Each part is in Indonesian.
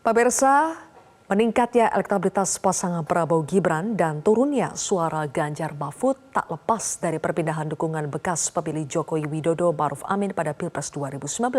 Pemirsa, meningkatnya elektabilitas pasangan Prabowo Gibran dan turunnya suara Ganjar Mahfud tak lepas dari perpindahan dukungan bekas pemilih Jokowi Widodo Maruf Amin pada Pilpres 2019.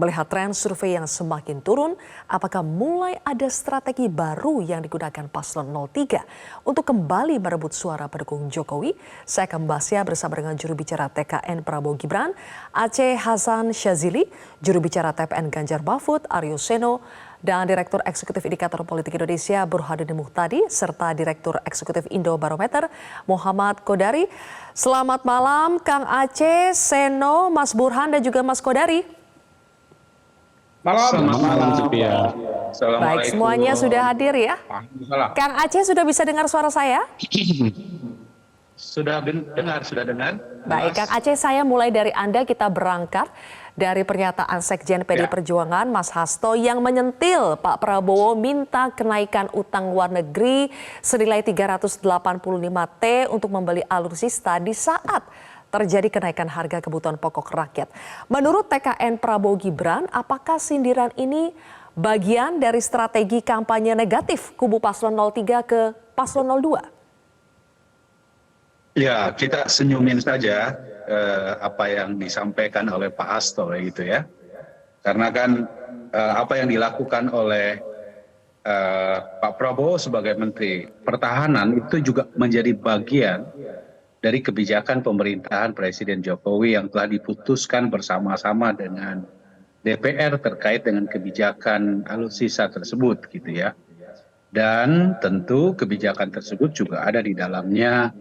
Melihat tren survei yang semakin turun, apakah mulai ada strategi baru yang digunakan Paslon 03 untuk kembali merebut suara pendukung Jokowi? Saya akan membahasnya bersama dengan juru bicara TKN Prabowo Gibran, Aceh Hasan Syazili, juru bicara TPN Ganjar Mahfud, Aryo Seno, dan Direktur Eksekutif Indikator Politik Indonesia Burhanuddin Muhtadi, serta Direktur Eksekutif Indobarometer Muhammad Kodari. Selamat malam Kang Aceh, Seno, Mas Burhan, dan juga Mas Kodari. Selamat malam, Cipia. Baik, semuanya sudah hadir ya? Kang Aceh sudah bisa dengar suara saya? Sudah dengar. Baik, Kang Aceh, saya mulai dari Anda. Kita berangkat dari pernyataan Sekjen PD Perjuangan Mas Hasto yang menyentil Pak Prabowo minta kenaikan utang luar negeri senilai 385 T untuk membeli alutsista di saat terjadi kenaikan harga kebutuhan pokok rakyat. Menurut TKN Prabowo Gibran, apakah sindiran ini bagian dari strategi kampanye negatif kubu Paslon 03 ke Paslon 02? Ya, kita senyumin saja apa yang disampaikan oleh Pak Hasto gitu ya. Karena kan apa yang dilakukan oleh Pak Prabowo sebagai Menteri Pertahanan itu juga menjadi bagian dari kebijakan pemerintahan Presiden Jokowi yang telah diputuskan bersama-sama dengan DPR terkait dengan kebijakan alutsista tersebut gitu ya. Dan tentu kebijakan tersebut juga ada di dalamnya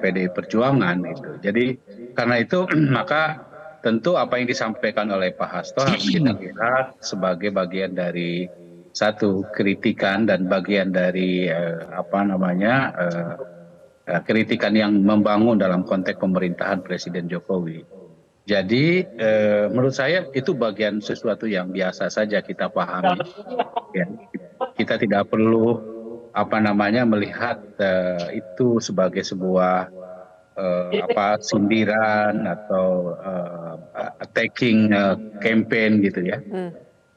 PDI Perjuangan itu. Jadi karena itu maka tentu apa yang disampaikan oleh Pak Hasto harus kita lihat sebagai bagian dari satu kritikan dan bagian dari kritikan yang membangun dalam konteks pemerintahan Presiden Jokowi. Jadi menurut saya itu bagian sesuatu yang biasa saja kita pahami. Ya, kita tidak perlu melihat itu sebagai sebuah sindiran atau attacking campaign gitu ya.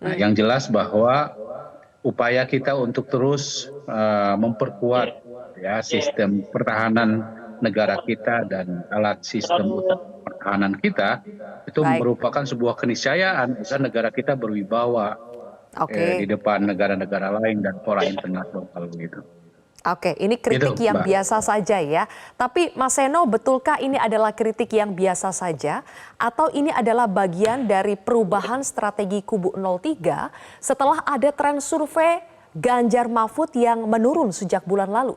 Nah, yang jelas bahwa upaya kita untuk terus memperkuat ya sistem pertahanan negara kita dan alat sistem pertahanan kita itu merupakan sebuah keniscayaan agar negara kita berwibawa di depan negara-negara lain dan fora internasional gitu. Oke, ini kritik gitu, yang biasa saja ya. Tapi Mas Seno, betulkah ini adalah kritik yang biasa saja atau ini adalah bagian dari perubahan strategi kubu 03 setelah ada tren survei Ganjar Mahfud yang menurun sejak bulan lalu?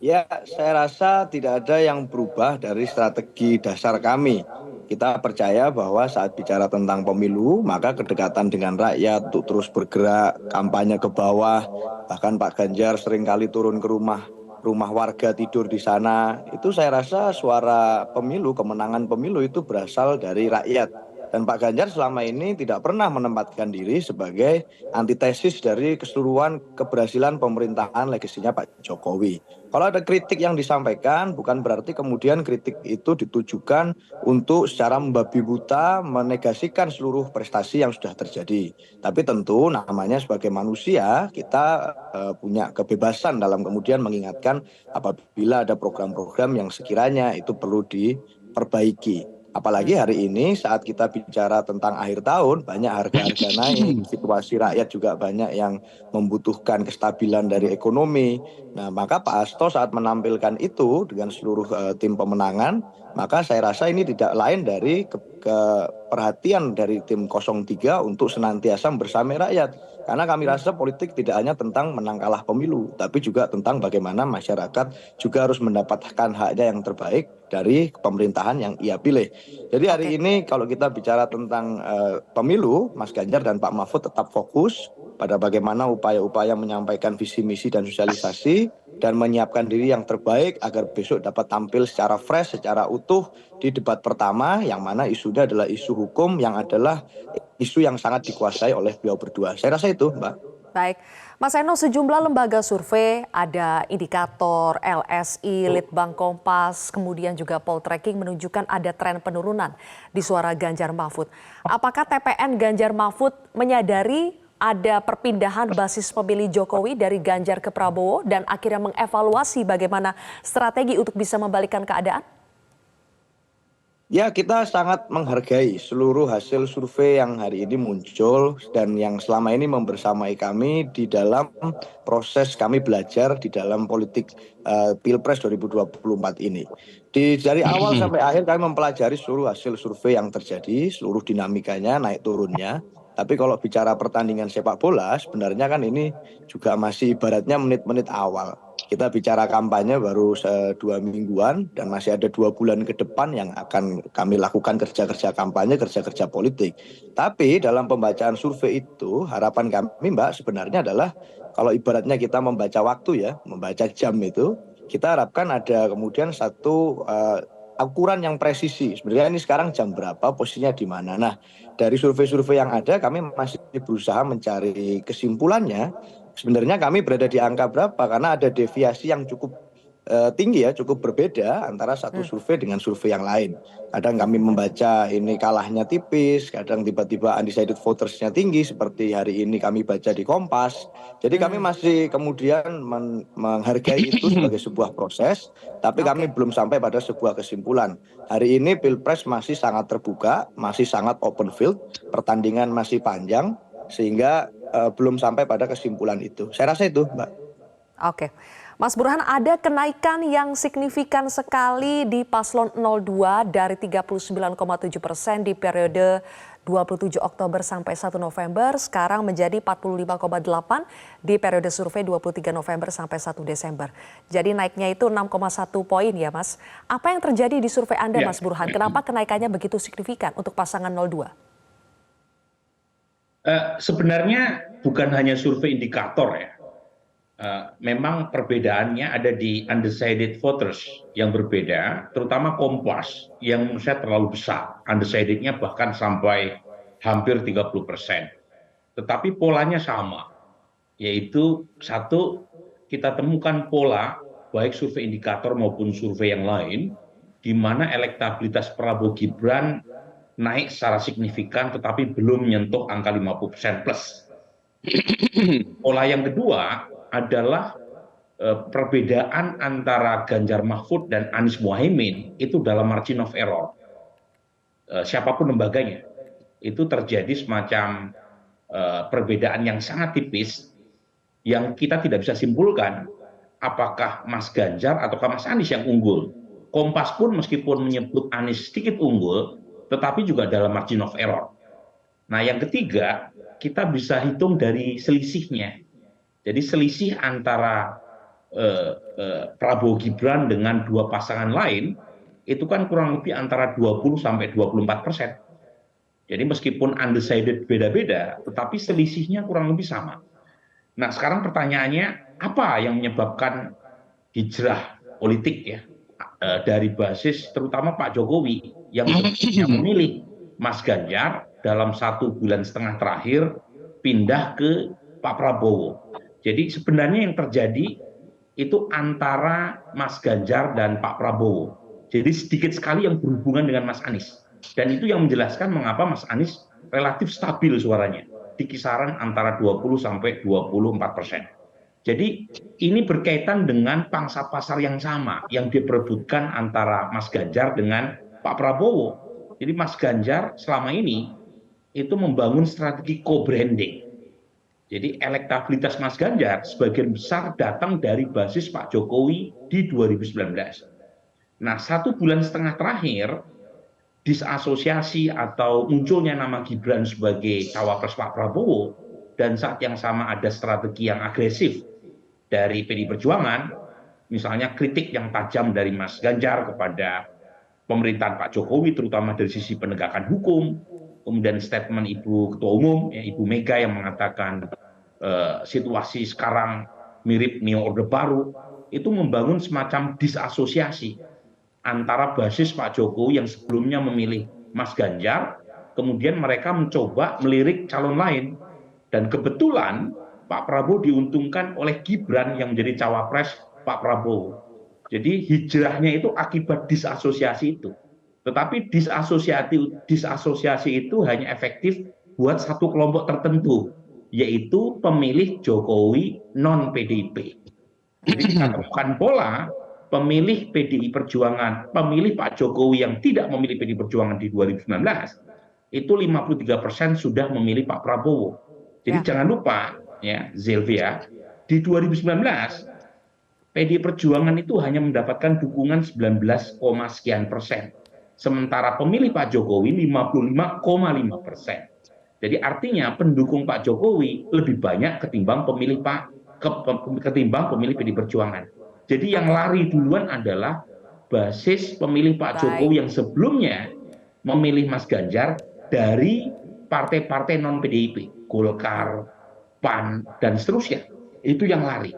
Ya, saya rasa tidak ada yang berubah dari strategi dasar kami. Kita percaya bahwa saat bicara tentang pemilu, maka kedekatan dengan rakyat untuk terus bergerak, kampanye ke bawah, bahkan Pak Ganjar seringkali turun ke rumah warga tidur di sana. Itu saya rasa suara pemilu, kemenangan pemilu itu berasal dari rakyat. Dan Pak Ganjar selama ini tidak pernah menempatkan diri sebagai antitesis dari keseluruhan keberhasilan pemerintahan legasinya Pak Jokowi. Kalau ada kritik yang disampaikan, bukan berarti kemudian kritik itu ditujukan untuk secara membabi buta menegasikan seluruh prestasi yang sudah terjadi. Tapi tentu namanya sebagai manusia, kita punya kebebasan dalam kemudian mengingatkan apabila ada program-program yang sekiranya itu perlu diperbaiki. Apalagi hari ini saat kita bicara tentang akhir tahun, banyak harga-harga naik, situasi rakyat juga banyak yang membutuhkan kestabilan dari ekonomi. Nah, maka Pak Hasto saat menampilkan itu dengan seluruh tim pemenangan, maka saya rasa ini tidak lain dari perhatian dari tim 03 untuk senantiasa bersama rakyat. Karena kami rasa politik tidak hanya tentang menang kalah pemilu, tapi juga tentang bagaimana masyarakat juga harus mendapatkan haknya yang terbaik dari pemerintahan yang ia pilih. Jadi hari ini kalau kita bicara tentang pemilu, Mas Ganjar dan Pak Mahfud tetap fokus pada bagaimana upaya-upaya menyampaikan visi misi dan sosialisasi dan menyiapkan diri yang terbaik agar besok dapat tampil secara fresh, secara utuh di debat pertama yang mana isunya adalah isu hukum yang adalah isu yang sangat dikuasai oleh beliau berdua. Saya rasa itu, Mbak. Baik, Mas Eno, sejumlah lembaga survei, ada indikator, LSI, Litbang Kompas, kemudian juga Poltreking menunjukkan ada tren penurunan di suara Ganjar Mahfud. Apakah TPN Ganjar Mahfud menyadari ada perpindahan basis pemilih Jokowi dari Ganjar ke Prabowo dan akhirnya mengevaluasi bagaimana strategi untuk bisa membalikkan keadaan? Ya, kita sangat menghargai seluruh hasil survei yang hari ini muncul dan yang selama ini membersamai kami di dalam proses kami belajar di dalam politik Pilpres 2024 ini. Dari awal sampai akhir kami mempelajari seluruh hasil survei yang terjadi, seluruh dinamikanya, naik turunnya. Tapi kalau bicara pertandingan sepak bola, sebenarnya kan ini juga masih ibaratnya menit-menit awal. Kita bicara kampanye baru 2 mingguan dan masih ada 2 bulan ke depan yang akan kami lakukan kerja-kerja kampanye, kerja-kerja politik. Tapi dalam pembacaan survei itu harapan kami Mbak sebenarnya adalah kalau ibaratnya kita membaca waktu ya, membaca jam itu, kita harapkan ada kemudian satu ukuran yang presisi. Sebenarnya ini sekarang jam berapa, posisinya di mana. Nah, dari survei-survei yang ada kami masih berusaha mencari kesimpulannya. Sebenarnya kami berada di angka berapa karena ada deviasi yang cukup tinggi ya, cukup berbeda antara satu survei dengan survei yang lain. Kadang kami membaca ini kalahnya tipis, kadang tiba-tiba undecided votersnya tinggi seperti hari ini kami baca di Kompas. Jadi kami masih kemudian menghargai itu sebagai sebuah proses, tapi kami belum sampai pada sebuah kesimpulan. Hari ini Pilpres masih sangat terbuka, masih sangat open field, pertandingan masih panjang, sehingga belum sampai pada kesimpulan itu. Saya rasa itu, Mbak. Oke. Mas Burhan, ada kenaikan yang signifikan sekali di paslon 02 dari 39,7% di periode 27 Oktober sampai 1 November, sekarang menjadi 45,8 di periode survei 23 November sampai 1 Desember. Jadi naiknya itu 6,1 poin ya Mas. Apa yang terjadi di survei Anda Mas Burhan? Kenapa kenaikannya begitu signifikan untuk pasangan 02? Sebenarnya bukan hanya survei indikator ya. Memang perbedaannya ada di undecided voters yang berbeda, terutama Kompas yang menurut saya terlalu besar. Undecided-nya bahkan sampai hampir 30%. Tetapi polanya sama, yaitu satu, kita temukan pola baik survei indikator maupun survei yang lain, di mana elektabilitas Prabowo Gibran naik secara signifikan tetapi belum menyentuh angka 50% plus. Pola yang kedua adalah perbedaan antara Ganjar Mahfud dan Anies Muhaimin itu dalam margin of error. Siapapun lembaganya, itu terjadi semacam perbedaan yang sangat tipis yang kita tidak bisa simpulkan apakah Mas Ganjar ataukah Mas Anies yang unggul. Kompas pun meskipun menyebut Anies sedikit unggul, tetapi juga dalam margin of error. Nah, yang ketiga, kita bisa hitung dari selisihnya. Jadi selisih antara Prabowo Gibran dengan dua pasangan lain itu kan kurang lebih antara 20 sampai 24%. Jadi meskipun undecided beda-beda, tetapi selisihnya kurang lebih sama. Nah, sekarang pertanyaannya, apa yang menyebabkan hijrah politik ya dari basis terutama Pak Jokowi yang memilih Mas Ganjar dalam 1,5 bulan terakhir pindah ke Pak Prabowo. Jadi sebenarnya yang terjadi itu antara Mas Ganjar dan Pak Prabowo. Jadi sedikit sekali yang berhubungan dengan Mas Anies. Dan itu yang menjelaskan mengapa Mas Anies relatif stabil suaranya di kisaran antara 20 sampai 24%. Jadi ini berkaitan dengan pangsa pasar yang sama yang diperebutkan antara Mas Ganjar dengan Pak Prabowo. Jadi Mas Ganjar selama ini itu membangun strategi co-branding. Jadi elektabilitas Mas Ganjar sebagian besar datang dari basis Pak Jokowi di 2019. Nah, 1,5 bulan terakhir, disasosiasi atau munculnya nama Gibran sebagai cawapres Pak Prabowo, dan saat yang sama ada strategi yang agresif dari PDI Perjuangan, misalnya kritik yang tajam dari Mas Ganjar kepada pemerintahan Pak Jokowi, terutama dari sisi penegakan hukum, kemudian statement Ibu Ketua Umum, ya, Ibu Mega yang mengatakan situasi sekarang mirip New Orde Baru, itu membangun semacam disasosiasi antara basis Pak Jokowi yang sebelumnya memilih Mas Ganjar, kemudian mereka mencoba melirik calon lain. Dan kebetulan Pak Prabowo diuntungkan oleh Gibran yang menjadi cawapres Pak Prabowo. Jadi hijrahnya itu akibat disasosiasi itu. Tetapi disasosiasi itu hanya efektif buat satu kelompok tertentu, yaitu pemilih Jokowi non PDIP. Jadi kita temukan pola pemilih PDI Perjuangan, pemilih Pak Jokowi yang tidak memilih PDI Perjuangan di 2019, itu 53% sudah memilih Pak Prabowo. Jadi jangan lupa ya Zelvia, di 2019 PDI Perjuangan itu hanya mendapatkan dukungan 19, sekian persen. Sementara pemilih Pak Jokowi 55,5%. Jadi artinya pendukung Pak Jokowi lebih banyak ketimbang pemilih PDI Perjuangan. Jadi yang lari duluan adalah basis pemilih Pak Jokowi yang sebelumnya memilih Mas Ganjar dari partai-partai non PDIP, Golkar, PAN, dan seterusnya. Itu yang lari.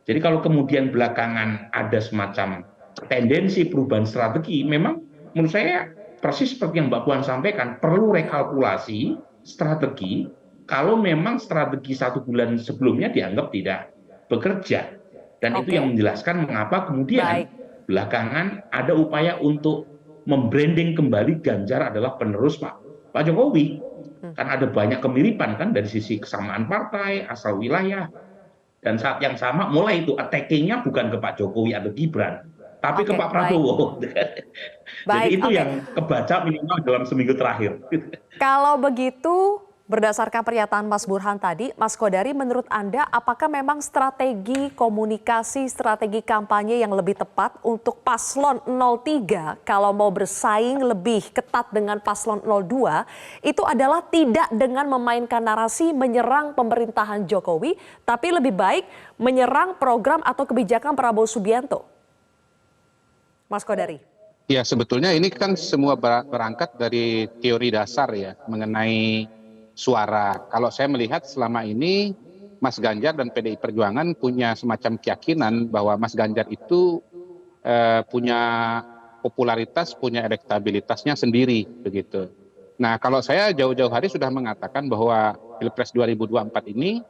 Jadi kalau kemudian belakangan ada semacam tendensi perubahan strategi, memang menurut saya persis seperti yang Mbak Puan sampaikan, perlu rekalkulasi strategi kalau memang strategi 1 bulan sebelumnya dianggap tidak bekerja. Dan itu yang menjelaskan mengapa kemudian belakangan ada upaya untuk membranding kembali Ganjar adalah penerus Pak Jokowi. Kan ada banyak kemiripan kan dari sisi kesamaan partai, asal wilayah. Dan saat yang sama mulai itu attacking-nya bukan ke Pak Jokowi atau Gibran, tapi ke Pak Prabowo. Jadi itu yang kebaca minimal dalam seminggu terakhir. Kalau begitu, berdasarkan pernyataan Mas Burhan tadi, Mas Kodari, menurut Anda apakah memang strategi komunikasi, strategi kampanye yang lebih tepat untuk paslon 03 kalau mau bersaing lebih ketat dengan paslon 02 itu adalah tidak dengan memainkan narasi menyerang pemerintahan Jokowi, tapi lebih baik menyerang program atau kebijakan Prabowo Subianto? Mas Kodari. Ya, sebetulnya ini kan semua berangkat dari teori dasar ya mengenai suara. Kalau saya melihat selama ini Mas Ganjar dan PDI Perjuangan punya semacam keyakinan bahwa Mas Ganjar itu punya popularitas, punya elektabilitasnya sendiri begitu. Nah, kalau saya jauh-jauh hari sudah mengatakan bahwa Pilpres 2024 ini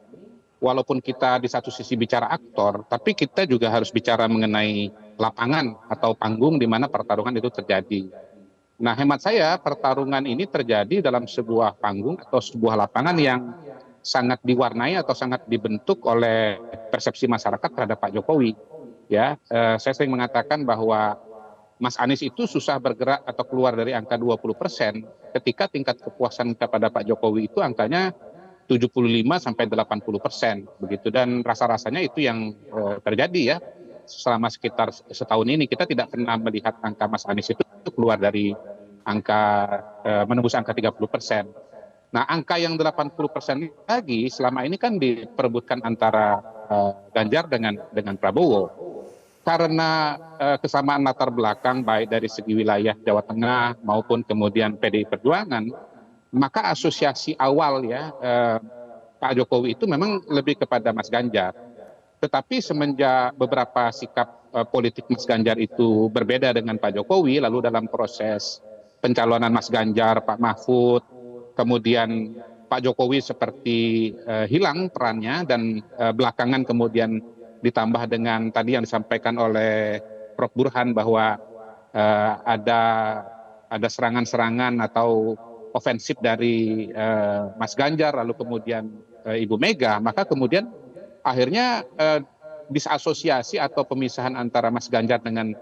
walaupun kita di satu sisi bicara aktor, tapi kita juga harus bicara mengenai lapangan atau panggung di mana pertarungan itu terjadi. Nah, hemat saya pertarungan ini terjadi dalam sebuah panggung atau sebuah lapangan yang sangat diwarnai atau sangat dibentuk oleh persepsi masyarakat terhadap Pak Jokowi. Ya, saya sering mengatakan bahwa Mas Anies itu susah bergerak atau keluar dari angka 20% ketika tingkat kepuasan kepada Pak Jokowi itu angkanya 75-80% begitu, dan rasa-rasanya itu yang terjadi ya selama sekitar setahun ini. Kita tidak pernah melihat angka Mas Anies itu keluar dari angka menembus angka 30%. Nah, angka yang 80% lagi selama ini kan diperebutkan antara Ganjar dengan Prabowo. Karena kesamaan latar belakang baik dari segi wilayah Jawa Tengah maupun kemudian PDI Perjuangan, maka asosiasi awal ya Pak Jokowi itu memang lebih kepada Mas Ganjar. Tetapi semenjak beberapa sikap politik Mas Ganjar itu berbeda dengan Pak Jokowi, lalu dalam proses pencalonan Mas Ganjar, Pak Mahfud, kemudian Pak Jokowi seperti hilang perannya, dan belakangan kemudian ditambah dengan tadi yang disampaikan oleh Prof. Burhan bahwa ada serangan-serangan atau ofensif dari Mas Ganjar, lalu kemudian Ibu Mega, maka kemudian akhirnya disasosiasi atau pemisahan antara Mas Ganjar dengan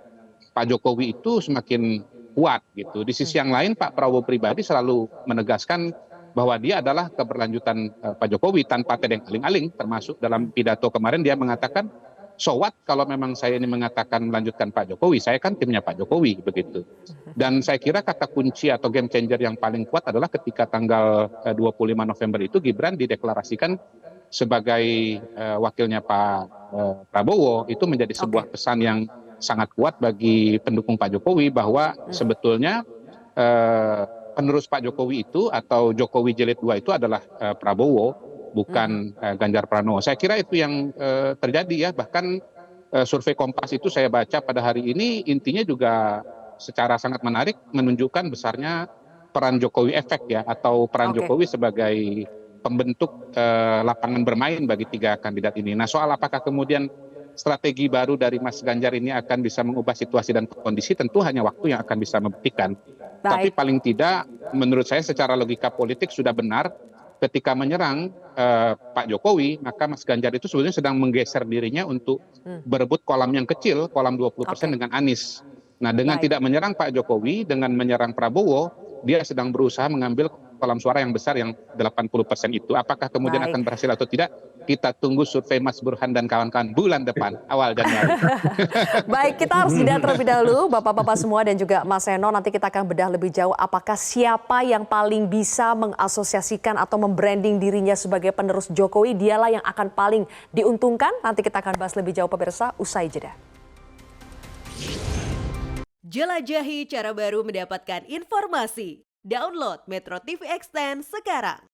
Pak Jokowi itu semakin kuat gitu. Di sisi yang lain Pak Prabowo pribadi selalu menegaskan bahwa dia adalah keberlanjutan Pak Jokowi tanpa tedeng aling-aling, termasuk dalam pidato kemarin dia mengatakan, so what kalau memang saya ini mengatakan melanjutkan Pak Jokowi, saya kan timnya Pak Jokowi begitu. Dan saya kira kata kunci atau game changer yang paling kuat adalah ketika tanggal 25 November itu Gibran dideklarasikan sebagai wakilnya Pak Prabowo. Itu menjadi sebuah pesan yang sangat kuat bagi pendukung Pak Jokowi bahwa sebetulnya penerus Pak Jokowi itu atau Jokowi Jilid 2 itu adalah Prabowo, bukan Ganjar Pranowo. Saya kira itu yang terjadi ya. Bahkan survei Kompas itu saya baca pada hari ini intinya juga secara sangat menarik menunjukkan besarnya peran Jokowi efek ya, atau peran Jokowi sebagai pembentuk lapangan bermain bagi tiga kandidat ini. Nah, soal apakah kemudian strategi baru dari Mas Ganjar ini akan bisa mengubah situasi dan kondisi, tentu hanya waktu yang akan bisa membuktikan. Tapi paling tidak menurut saya secara logika politik sudah benar ketika menyerang Pak Jokowi, maka Mas Ganjar itu sebetulnya sedang menggeser dirinya untuk berebut kolam yang kecil, kolam 20% dengan Anies. Nah, dengan tidak menyerang Pak Jokowi, dengan menyerang Prabowo, dia sedang berusaha mengambil kolam suara yang besar yang 80% itu. Apakah kemudian akan berhasil atau tidak? Kita tunggu survei Mas Burhan dan kawan-kawan bulan depan, awal Januari. Baik, kita harus jeda terlebih dahulu, Bapak-Bapak semua dan juga Mas Seno. Nanti kita akan bedah lebih jauh apakah siapa yang paling bisa mengasosiasikan atau membranding dirinya sebagai penerus Jokowi, dialah yang akan paling diuntungkan. Nanti kita akan bahas lebih jauh pemirsa, usai jeda. Jelajahi cara baru mendapatkan informasi. Download Metro TV Extend sekarang.